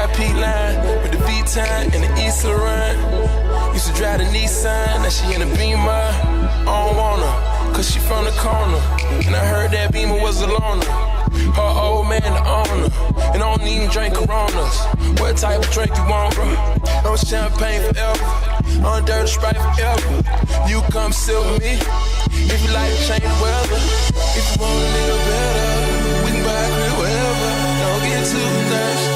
got P-Line with the V-Time and the East Laurent. Used to drive the Nissan, now she in the Beamer. I don't want her, cause she from the corner. And I heard that Beamer was a loner. Her old man the owner, and I don't even drink Coronas. What type of drink you want, bro? No champagne forever, on dirty Sprite forever. You come sit with me, if you like to change the weather. If you want a little better, we can buy a crib wherever. Don't get too thirsty,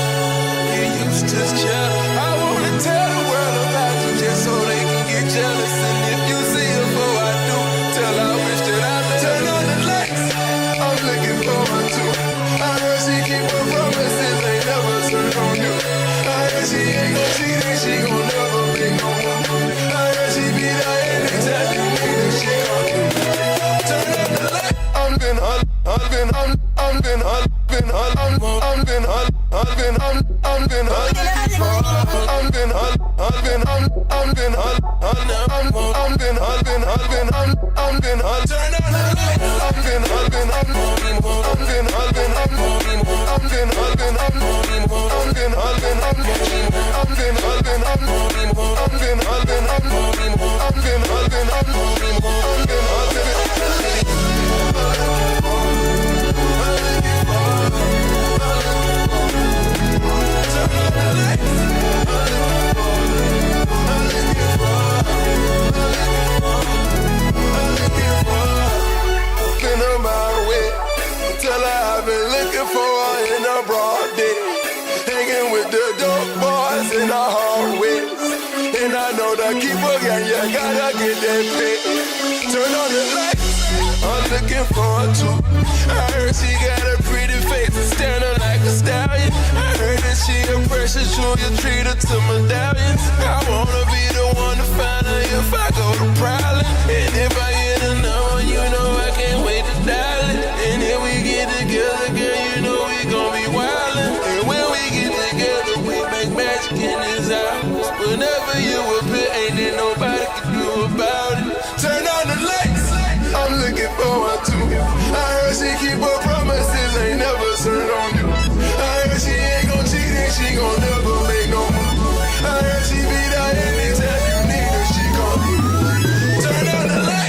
get used to this cheddar. I wanna tell the world about you just so they can get jealous. And if you see her before I do, tell her I wish that I could turn on the lights. I'm looking forward to it. I heard she keep her promises, ain't never turned on you. I heard she ain't gon' cheat and she gon' never make no more. I heard she be there anytime you need her, she gon' do it. Turn on the light. I'm been you treat her to medallions. I wanna be the one to find her if I go to prowling. And if I get a number, you know I can't wait to dial it. And if we get together, girl, you know we gon' be wildin'. And when we get together, we make magic in this house. Whenever you appear, ain't there nobody can do about it. Turn on the lights, I'm looking forward to it. I heard she keep her promises, ain't never turned on you. I heard she ain't gon' cheat and she gon' never make no move. I heard she be there anytime you need her, she gon' turn on the light.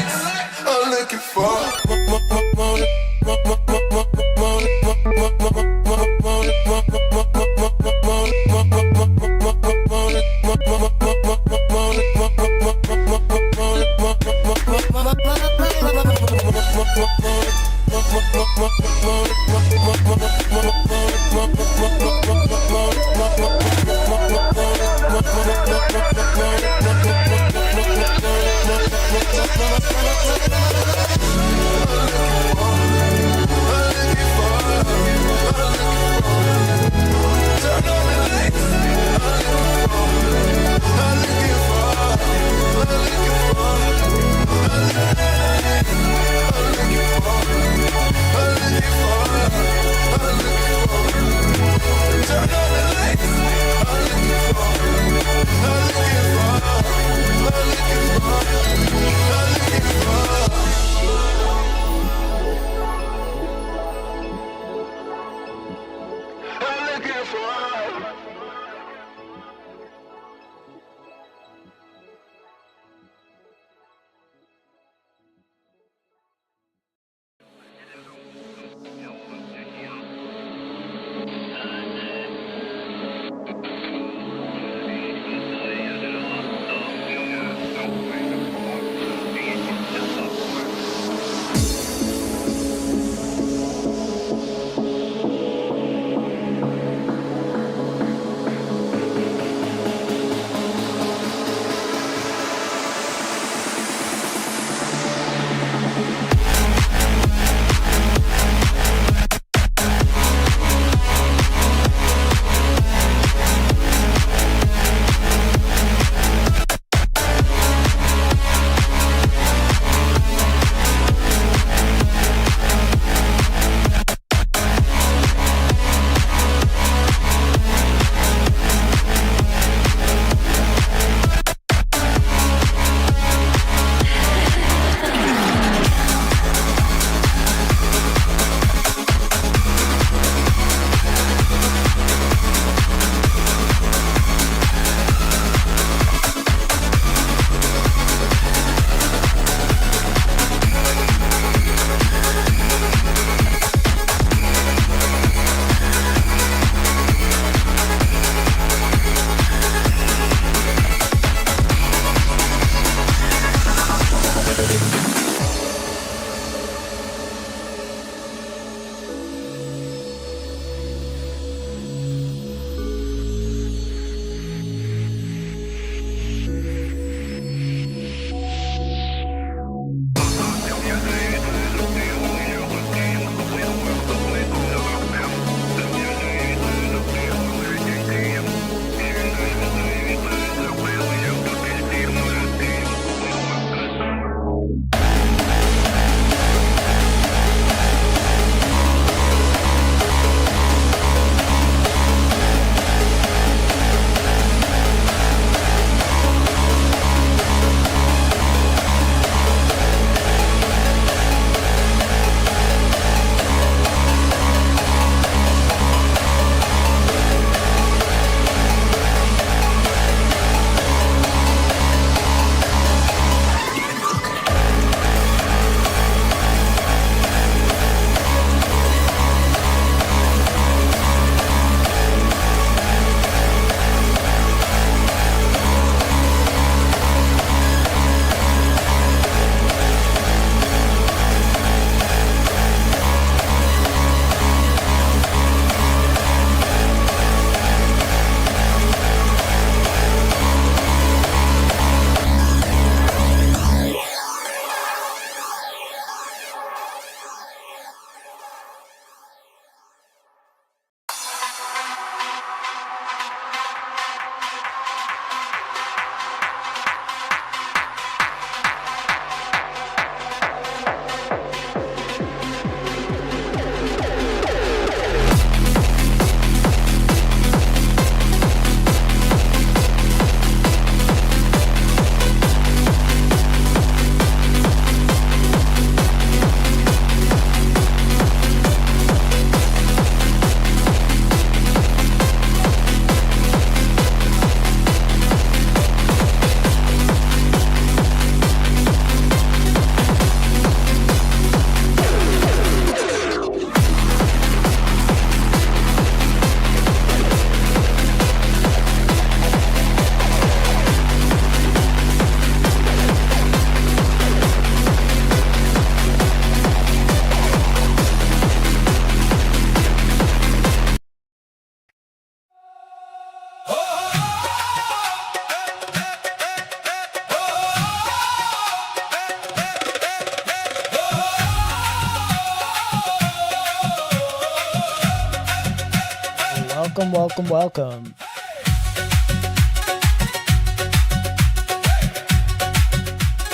welcome, welcome.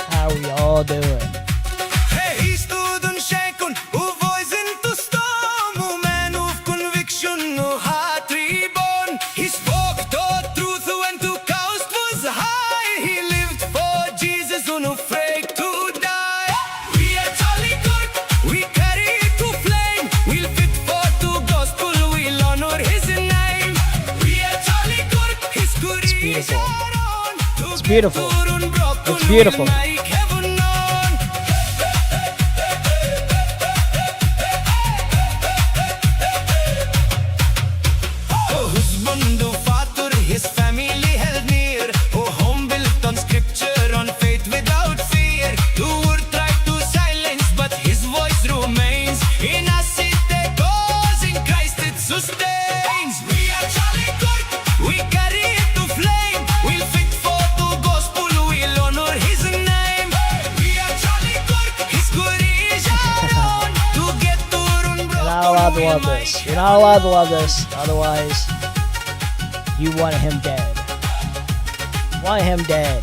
How are we all doing? It's beautiful. It's beautiful. To love this. You're not allowed to love this, otherwise you want him dead. Want him dead.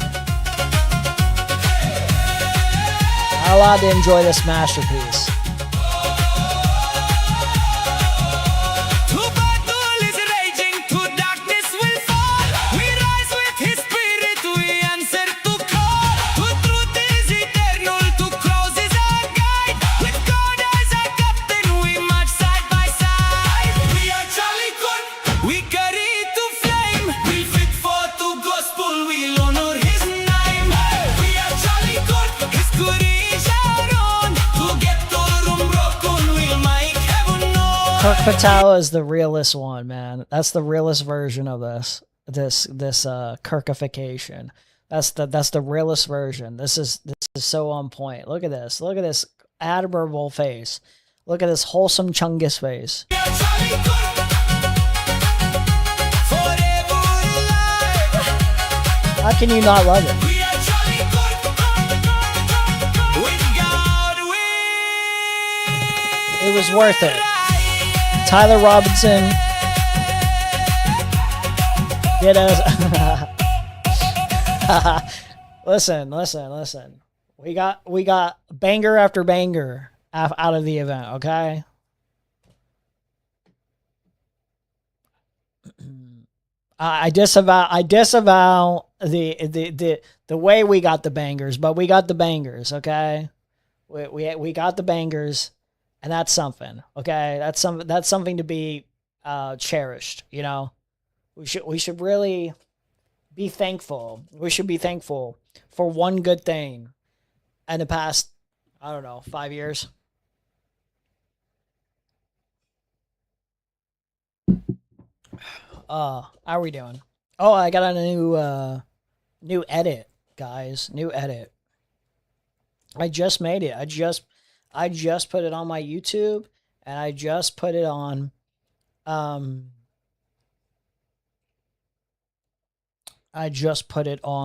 Not allowed to enjoy this masterpiece. Patel is the realest one, man. That's the realest version of this Kirkification. That's the realest version. This is so on point. Look at this. Look at this admirable face. Look at this wholesome Chungus face. How can you not love it? It was worth it. Tyler Robinson did us. Listen. We got banger after banger out of the event. Okay. I disavow the way we got the bangers, but we got the bangers. Okay. We got the bangers. And that's something, okay? That's something to be cherished, you know? We should really be thankful. We should be thankful for one good thing in the past, I don't know, 5 years. How are we doing? Oh, I got a new edit, guys. New edit. I just made it. I just put it on my YouTube, and I just put it on,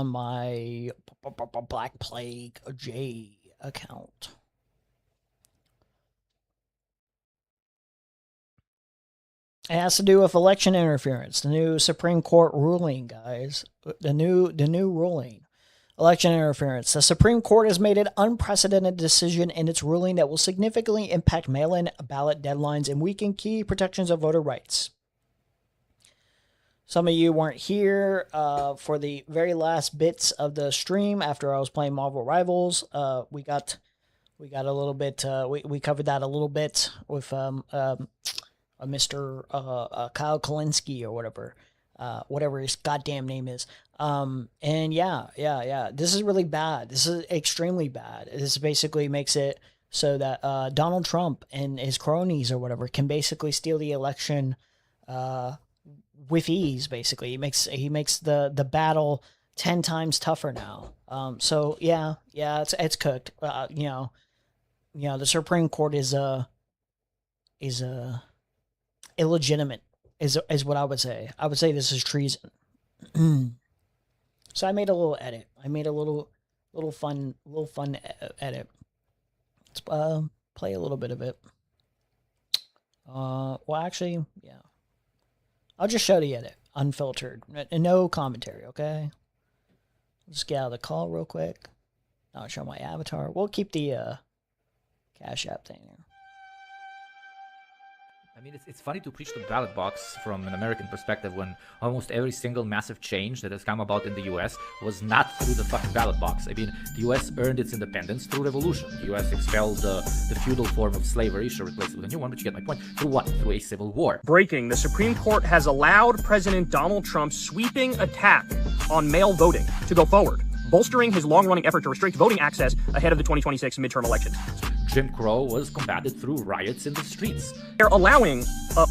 my Black Plague J account. It has to do with election interference. The new Supreme Court ruling, guys. The new ruling. Election interference. The Supreme Court has made an unprecedented decision in its ruling that will significantly impact mail-in ballot deadlines and weaken key protections of voter rights. Some of you weren't here for the very last bits of the stream after I was playing Marvel Rivals. We got a little bit. We covered that a little bit with Mr. Kyle Kalinske or whatever his goddamn name is. And yeah. This is really bad. This is extremely bad. This basically makes it so that Donald Trump and his cronies or whatever can basically steal the election with ease. Basically, he makes the battle 10 times tougher now. So yeah, it's cooked. The Supreme Court is illegitimate. Is what I would say. I would say this is treason. So I made a little edit. I made a little fun edit. Let's play a little bit of it. Well, actually, yeah. I'll just show the edit, unfiltered, and no commentary. Okay. Just get out of the call real quick. I'll show my avatar. We'll keep the Cash App thing there. I mean, it's funny to preach the ballot box from an American perspective when almost every single massive change that has come about in the US was not through the fucking ballot box. I mean, the US earned its independence through revolution. The US expelled the feudal form of slavery, sure, replaced it with a new one, but you get my point. Through what? Through a civil war. Breaking, the Supreme Court has allowed President Donald Trump's sweeping attack on mail voting to go forward, bolstering his long-running effort to restrict voting access ahead of the 2026 midterm elections. Jim Crow was combated through riots in the streets. They're allowing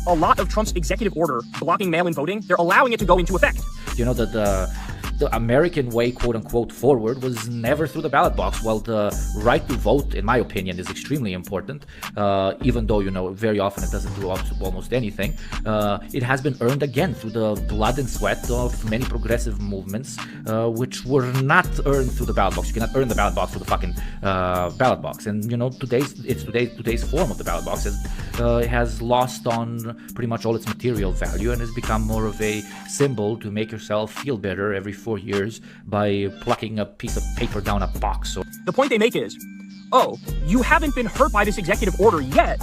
a lot of Trump's executive order blocking mail-in voting. They're allowing it to go into effect. You know, the American way, quote-unquote, forward was never through the ballot box. Well, the right to vote, in my opinion, is extremely important, even though, you know, very often it doesn't do almost anything. It has been earned again through the blood and sweat of many progressive movements, which were not earned through the ballot box. You cannot earn the ballot box through the fucking ballot box. And, you know, today's form of the ballot box has lost on pretty much all its material value and has become more of a symbol to make yourself feel better every 4 years by plucking a piece of paper down a box. The point they make is, oh, you haven't been hurt by this executive order yet,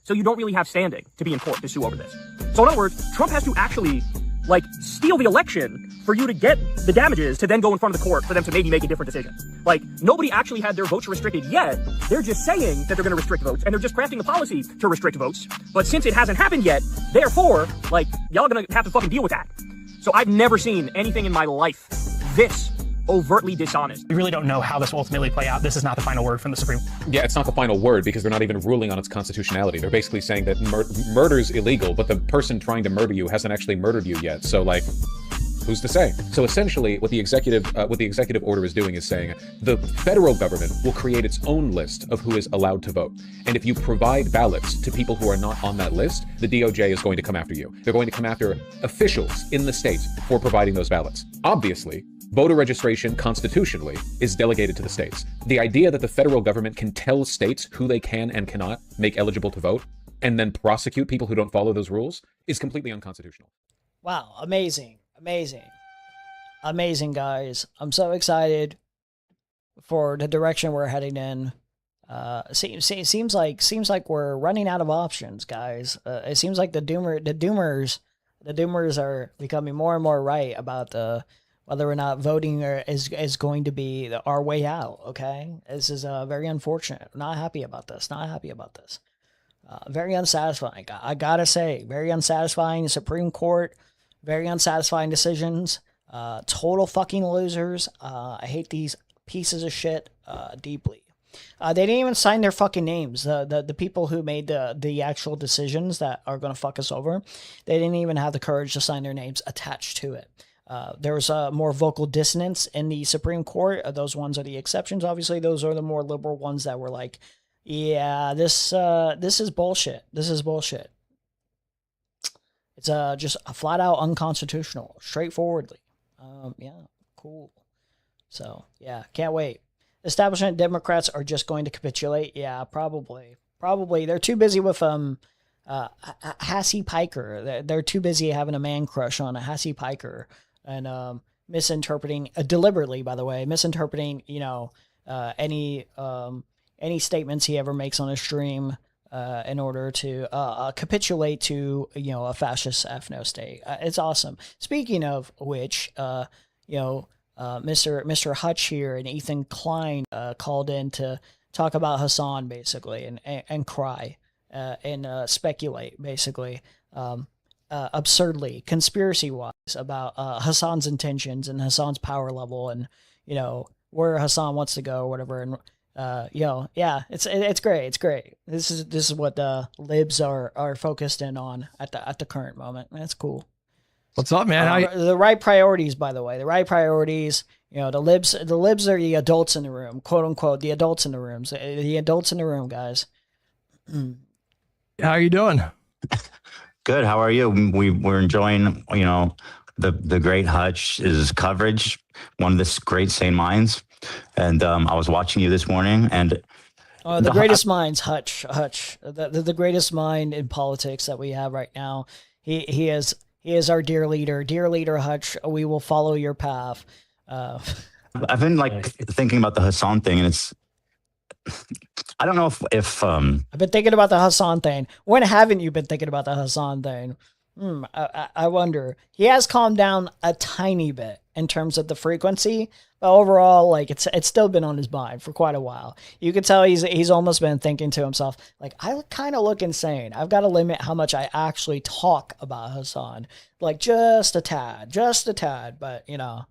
so you don't really have standing to be in court to sue over this. So in other words, Trump has to actually, like, steal the election for you to get the damages to then go in front of the court for them to maybe make a different decision. Like, nobody actually had their votes restricted yet. They're just saying that they're going to restrict votes, and they're just crafting the policy to restrict votes. But since it hasn't happened yet, therefore, like, y'all are going to have to fucking deal with that. So I've never seen anything in my life this overtly dishonest. We really don't know how this will ultimately play out. This is not the final word from the Supreme Court. Yeah, it's not the final word because they're not even ruling on its constitutionality. They're basically saying that murder's illegal, but the person trying to murder you hasn't actually murdered you yet. So, like, who's to say? So essentially, what the executive order is doing is saying the federal government will create its own list of who is allowed to vote. And if you provide ballots to people who are not on that list, the DOJ is going to come after you. They're going to come after officials in the state for providing those ballots. Obviously, voter registration constitutionally is delegated to the states. The idea that the federal government can tell states who they can and cannot make eligible to vote and then prosecute people who don't follow those rules is completely unconstitutional. Wow, amazing. Amazing, guys. I'm so excited for the direction we're heading in. Seems like we're running out of options, guys. It seems like the doomers are becoming more and more right about whether or not voting is going to be our way out. Okay, this is very unfortunate. Not happy about this. Very unsatisfying. I gotta say, very unsatisfying. Supreme Court, very unsatisfying decisions. Total fucking losers. I hate these pieces of shit deeply. They didn't even sign their fucking names. The people who made the actual decisions that are going to fuck us over, they didn't even have the courage to sign their names attached to it. There was more vocal dissonance in the Supreme Court. Those ones are the exceptions. Obviously, those are the more liberal ones that were like, yeah, this is bullshit. It's just flat out unconstitutional, straightforwardly. Yeah, cool. So, yeah, can't wait. Establishment Democrats are just going to capitulate. Yeah, probably. They're too busy with Hassie Piker. They're too busy having a man crush on a Hassie Piker and misinterpreting deliberately, by the way, any statements he ever makes on a stream in order to capitulate to a fascist ethno state. It's awesome. Speaking of which, Mr. Hutch here and Ethan Klein called in to talk about Hassan basically and cry and speculate basically absurdly conspiracy wise about Hassan's intentions and Hassan's power level and where Hassan wants to go or whatever. And it's great. This is what the libs are focused in on at the current moment. That's cool. What's up, man? The right priorities, by the way, the libs are the adults in the room, quote unquote, the adults in the rooms, the adults in the room, guys. How are you doing? Good. How are you? We're enjoying, the great Hutch's coverage, one of the great sane minds. And I was watching you this morning, and the greatest minds, Hutch, the greatest mind in politics that we have right now. He has He is our dear leader Hutch. We will follow your path. I've been like thinking about the Hassan thing, and it's, I don't know if I've been thinking about the Hassan thing. When haven't you been thinking about the Hassan thing? I wonder. He has calmed down a tiny bit in terms of the frequency, but overall, like it's still been on his mind for quite a while. You can tell he's almost been thinking to himself, like, I kind of look insane. I've got to limit how much I actually talk about Hassan, like just a tad. But you know,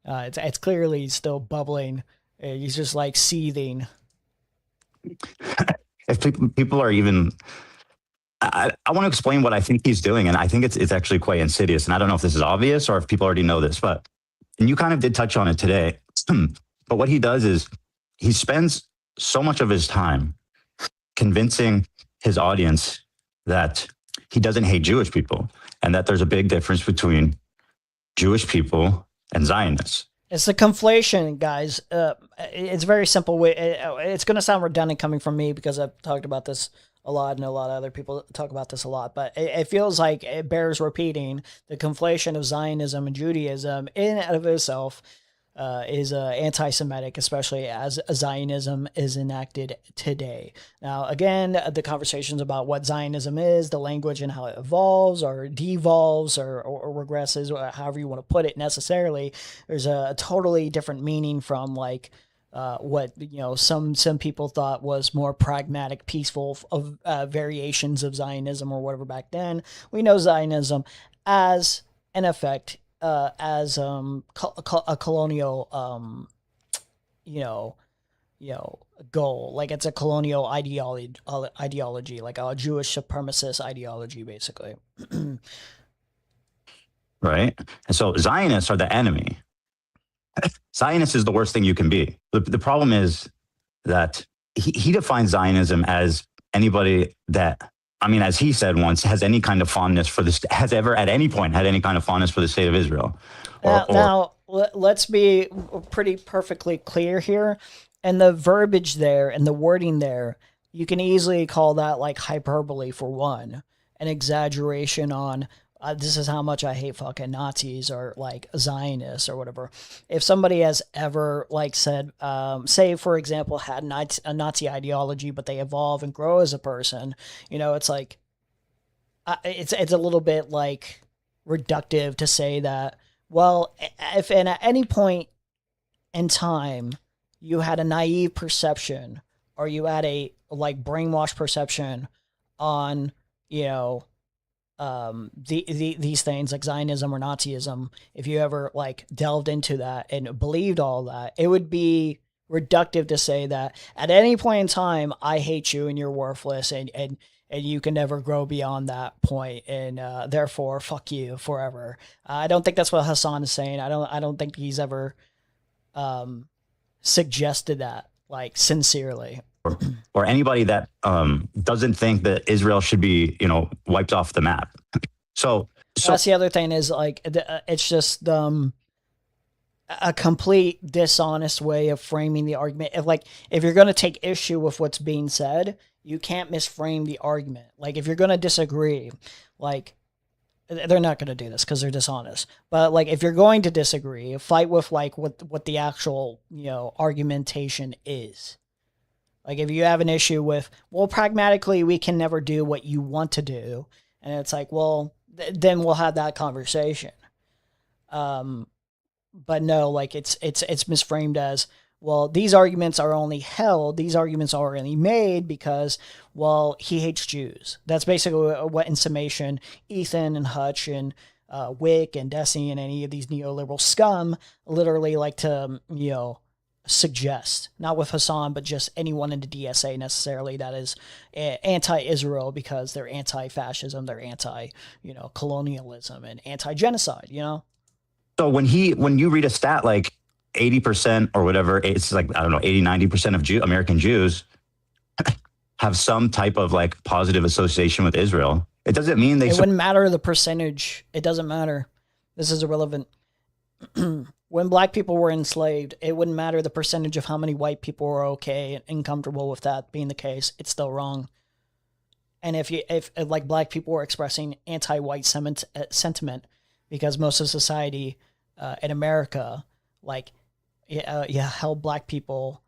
it's clearly still bubbling. He's just like seething. if people are even, I want to explain what I think he's doing, and I think it's actually quite insidious. And I don't know if this is obvious or if people already know this, but, and you kind of did touch on it today. But what he does is he spends so much of his time convincing his audience that he doesn't hate Jewish people and that there's a big difference between Jewish people and Zionists. It's the conflation, guys. It's very simple. It's going to sound redundant coming from me because I've talked about this a lot and a lot of other people talk about this a lot, but it feels like it bears repeating. The conflation of Zionism and Judaism in and of itself is anti-Semitic, especially as Zionism is enacted today. Now, again, the conversations about what Zionism is, the language and how it evolves or devolves or regresses, or however you want to put it necessarily, there's a totally different meaning from like what some people thought was more pragmatic, peaceful of variations of Zionism or whatever back then. We know Zionism as, in effect, as a colonial, goal. Like it's a colonial ideology, like a Jewish supremacist ideology, basically. Right. And so Zionists are the enemy. Zionist is the worst thing you can be. The problem is that he defines Zionism as anybody that, I mean, as he said once, has any kind of fondness for this, has ever at any point had any kind of fondness for the state of Israel. Now, let's be pretty perfectly clear here. And the verbiage there and the wording there, you can easily call that like hyperbole for one, an exaggeration on this is how much I hate fucking Nazis or like Zionists or whatever. If somebody has ever like said, say for example, had a Nazi ideology, but they evolve and grow as a person, it's like, it's a little bit like reductive to say that, well, if and at any point in time you had a naive perception or you had a like brainwashed perception on, these things like Zionism or Nazism, if you ever like delved into that and believed all that, it would be reductive to say that at any point in time, I hate you and you're worthless and you can never grow beyond that point, and therefore fuck you forever. I don't think that's what Hassan is saying. I don't think he's ever suggested that like sincerely. Or anybody that doesn't think that Israel should be, wiped off the map. So that's the other thing is like it's just a complete dishonest way of framing the argument. If you're going to take issue with what's being said, you can't misframe the argument. Like if you're going to disagree, like they're not going to do this because they're dishonest. But like if you're going to disagree, fight with like what the actual argumentation is. Like if you have an issue with, well, pragmatically, we can never do what you want to do. And it's like, well, then we'll have that conversation. But no, like it's misframed as, well, these arguments are only made because, well, he hates Jews. That's basically what, in summation, Ethan and Hutch and Wick and Desi and any of these neoliberal scum literally like to, suggest, not with Hassan, but just anyone in the DSA necessarily that is anti-Israel because they're anti-fascism, they're anti-colonialism and anti-genocide, So when you read a stat like 80% or whatever, it's like, I don't know, 80, 90% of American Jews have some type of like positive association with Israel. It doesn't mean it wouldn't matter the percentage. It doesn't matter. This is irrelevant. When black people were enslaved, it wouldn't matter the percentage of how many white people were okay and comfortable with that being the case. It's still wrong. And if like black people were expressing anti-white sentiment, because most of society in America, like, held black people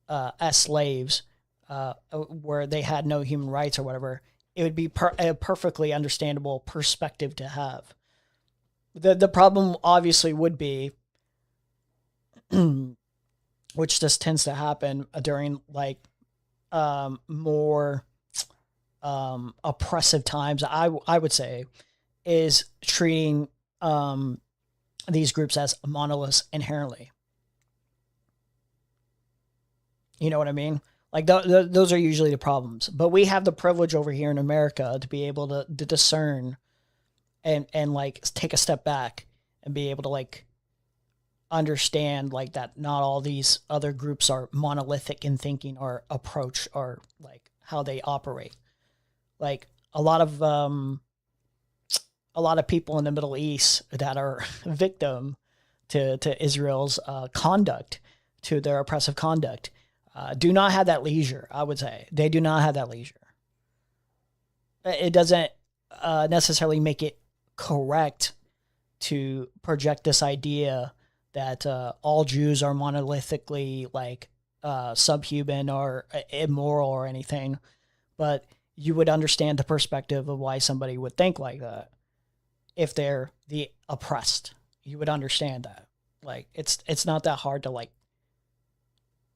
as slaves, where they had no human rights or whatever, it would be a perfectly understandable perspective to have. The problem obviously would be, which just tends to happen during like more oppressive times, I would say, is treating these groups as monoliths inherently. You know what I mean? Like those are usually the problems. But we have the privilege over here in America to be able to discern and like take a step back and be able to like understand like that not all these other groups are monolithic in thinking or approach or like how they operate. Like a lot of people in the Middle East that are victim to Israel's conduct, to their oppressive conduct, do not have that leisure. I would say they do not have that leisure. It doesn't necessarily make it correct to project this idea that all Jews are monolithically like subhuman or immoral or anything, but you would understand the perspective of why somebody would think like that if they're the oppressed. You would understand that. Like it's not that hard to like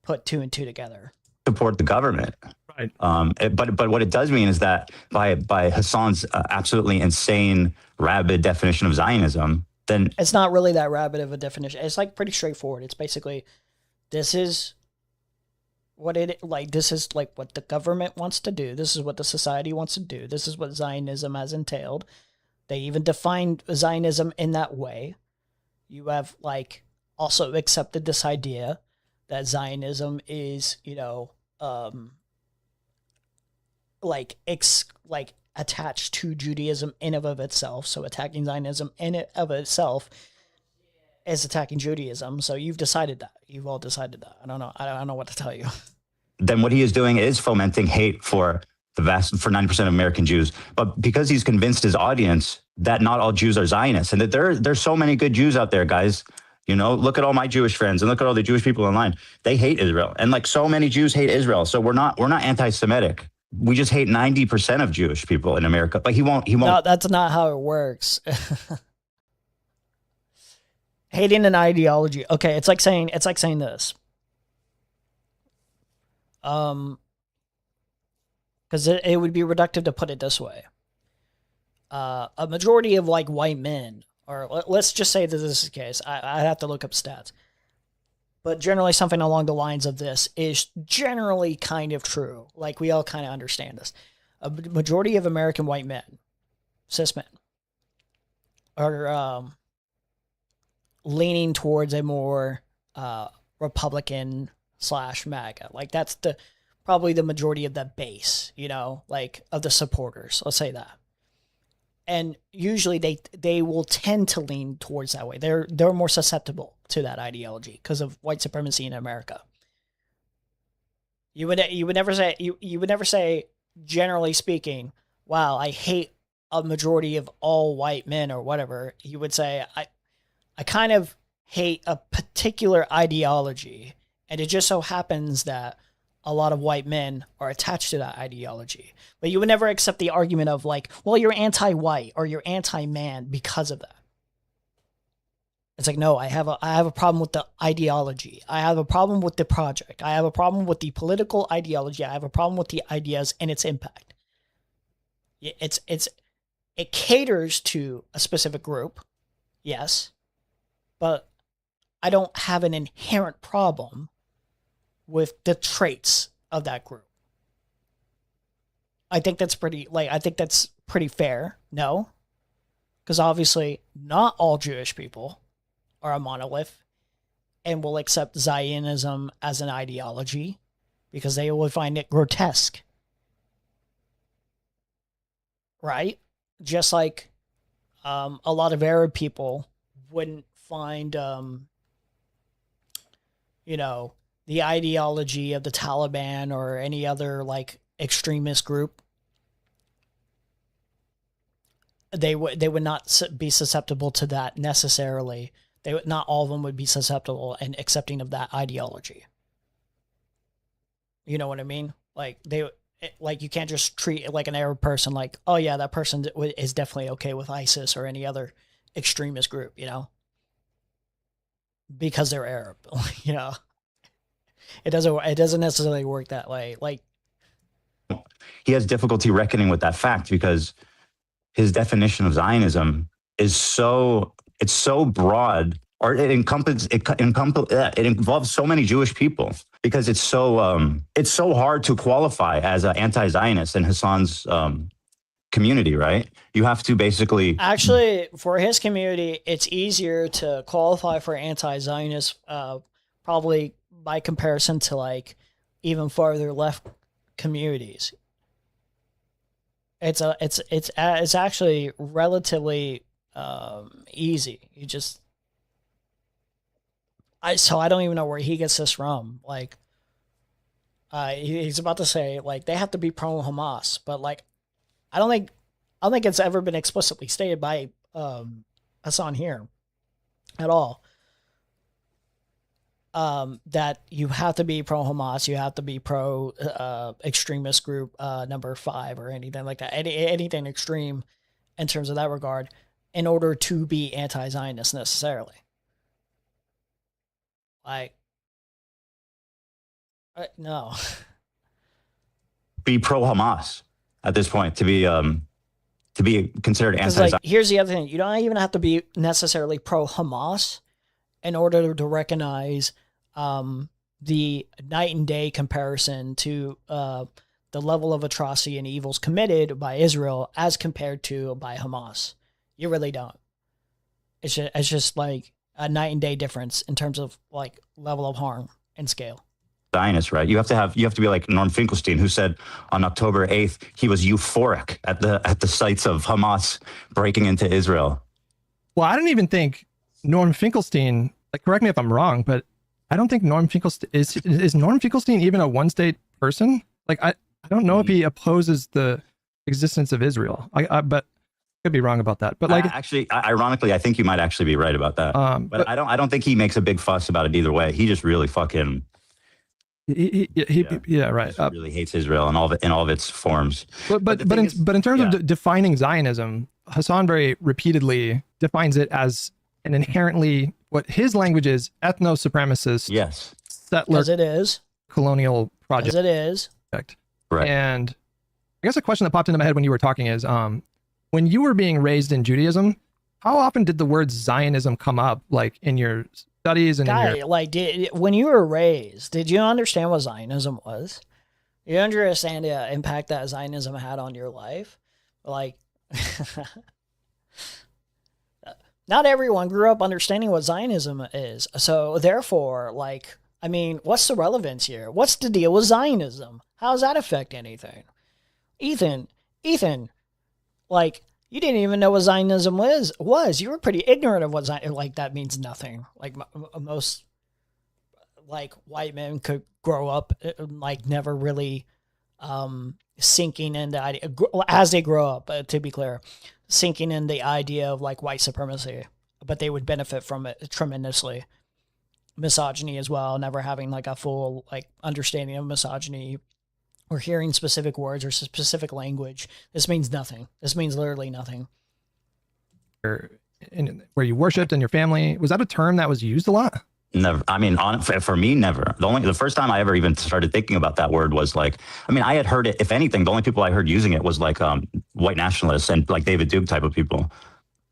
put two and two together. Support the government. Right. But what it does mean is that by Hassan's absolutely insane, rabid definition of Zionism, then it's not really that rabid of a definition. It's like pretty straightforward. It's basically, this is what this is like what the government wants to do. This is what the society wants to do. This is what Zionism has entailed. They even defined Zionism in that way. You have like also accepted this idea that Zionism is, like attached to Judaism in and of itself. So attacking Zionism in and of itself is attacking Judaism. So you've decided that. You've all decided that. I don't know. I don't know what to tell you. Then what he is doing is fomenting hate for 90% of American Jews. But because he's convinced his audience that not all Jews are Zionists, and that there's so many good Jews out there, guys. Look at all my Jewish friends and look at all the Jewish people online. They hate Israel. And like so many Jews hate Israel. So we're not anti-Semitic. We just hate 90% of Jewish people in America. But he won't. No, that's not how it works. Hating an ideology. Okay, it's like saying this. Because it would be reductive to put it this way. A majority of like white men, or let's just say that this is the case. I have to look up stats. But generally something along the lines of this is generally kind of true. Like we all kind of understand this. A majority of American white men, cis men, are leaning towards a more Republican / MAGA. Like that's probably the majority of the base, like of the supporters. Let's say that. And usually they will tend to lean towards that way. They're more susceptible to that ideology because of white supremacy in America. You would never say, generally speaking, wow, I hate a majority of all white men or whatever. You would say, I kind of hate a particular ideology, and it just so happens that a lot of white men are attached to that ideology. But you would never accept the argument of like, well, you're anti-white or you're anti-man because of that. It's like, no, I have a problem with the ideology. I have a problem with the project. I have a problem with the political ideology. I have a problem with the ideas and its impact. It caters to a specific group, yes, but I don't have an inherent problem with the traits of that group. I think that's pretty fair. No, because obviously not all Jewish people are a monolith and will accept Zionism as an ideology because they would find it grotesque. Right? Just like a lot of Arab people wouldn't find, the ideology of the Taliban or any other like extremist group they would not be susceptible to that necessarily. Not all of them would be susceptible and accepting of that ideology. You know what I mean? Like you can't just treat it like an Arab person like, oh yeah, that person is definitely okay with ISIS or any other extremist group, you know, because they're Arab. You know, it doesn't necessarily work that way. Like, he has difficulty reckoning with that fact because his definition of Zionism is so broad, or it involves so many Jewish people because it's so hard to qualify as an anti-Zionist in Hassan's community, right? You have to basically actually, for his community, it's easier to qualify for anti-Zionist, probably by comparison to like even farther left communities. It's actually relatively easy. So I don't even know where he gets this from. Like, he's about to say like they have to be pro Hamas, but like I don't think it's ever been explicitly stated by Hassan here at all. That you have to be pro Hamas, you have to be pro extremist group number 5 or anything like that, anything extreme in terms of that regard, in order to be anti-Zionist necessarily. Like, no. Be pro Hamas at this point to be considered anti-Zionist. Like, here's the other thing: you don't even have to be necessarily pro Hamas in order to recognize the night and day comparison to the level of atrocity and evils committed by Israel as compared to by Hamas. You really don't. It's just like a night and day difference in terms of like level of harm and scale. Zionist, right? You have to be like Norm Finkelstein, who said on October 8th he was euphoric at the sights of Hamas breaking into Israel. Well, I don't even think Norm Finkelstein, like, correct me if I'm wrong, but I don't think Norm Finkelstein is Norm Finkelstein even a one-state person? Like, I don't know if he opposes the existence of Israel. But could be wrong about that. But like, actually, ironically, I think you might actually be right about that. But I don't think he makes a big fuss about it either way. He just really fucking right. Really hates Israel in all of its forms. But in terms of defining Zionism, Hassan very repeatedly defines it as an inherently, what his language is, ethno-supremacist, yes, settler, as it is, colonial project, as it is. Right. And I guess a question that popped into my head when you were talking is, when you were being raised in Judaism, how often did the word Zionism come up, like in your studies and when you were raised, did you understand what Zionism was? You understand the impact that Zionism had on your life? Like, not everyone grew up understanding what Zionism is. So therefore, like, I mean, what's the relevance here? What's the deal with Zionism? How does that affect anything? Ethan, like, you didn't even know what Zionism was. You were pretty ignorant of what Zionism, like, that means nothing. Like, most, like, white men could grow up, like, never really sinking in the idea, as they grow up, to be clear, sinking in the idea of, like, white supremacy. But they would benefit from it tremendously. Misogyny as well, never having, like, a full, like, understanding of misogyny, or hearing specific words or specific language. This means nothing. This means literally nothing. Where you worshipped and your family, was that a term that was used a lot? Never. I mean, for me, never. The first time I ever even started thinking about that word was like, I mean, I had heard it. If anything, the only people I heard using it was like white nationalists and like David Duke type of people.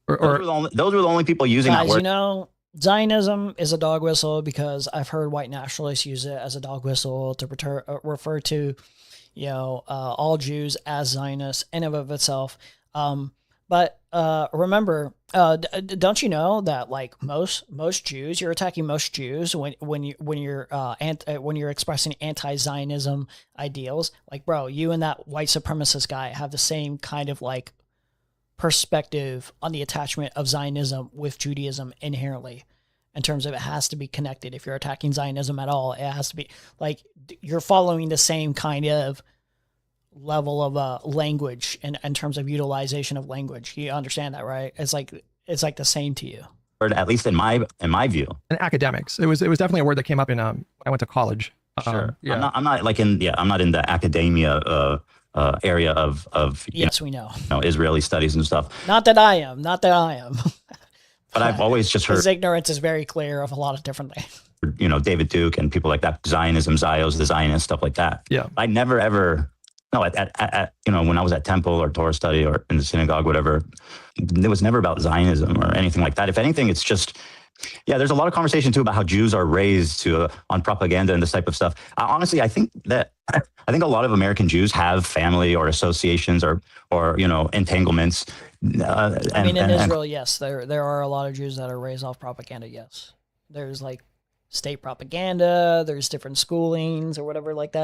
Those were the only people using that word. You know, Zionism is a dog whistle because I've heard white nationalists use it as a dog whistle to refer to, you know, all Jews as Zionists in and of itself. But remember, don't you know that, like, most Jews, you're attacking most Jews when you're expressing anti-Zionism ideals. Like, bro, you and that white supremacist guy have the same kind of, like, perspective on the attachment of Zionism with Judaism inherently, in terms of it has to be connected. If you're attacking Zionism at all, it has to be, like, you're following the same kind of level of language in terms of utilization of language. You understand that, right? It's like the same to you. At least in my view. In academics, it was definitely a word that came up in I went to college. Sure. Yeah. I'm not I'm not in the academia area of Yes, we know. Israeli studies and stuff. Not that I am. But I've always just heard his ignorance is very clear of a lot of different things. David Duke and people like that, Zionism, Zios, the Zionists, stuff like that. Yeah. I never ever, no, at when I was at temple or Torah study or in the synagogue, whatever, it was never about Zionism or anything like that. If anything, it's just, there's a lot of conversation too about how Jews are raised on propaganda and this type of stuff. Honestly, I think a lot of American Jews have family or associations or entanglements. In Israel, yes, there are a lot of Jews that are raised off propaganda. Yes, there's like state propaganda. There's different schoolings or whatever like that.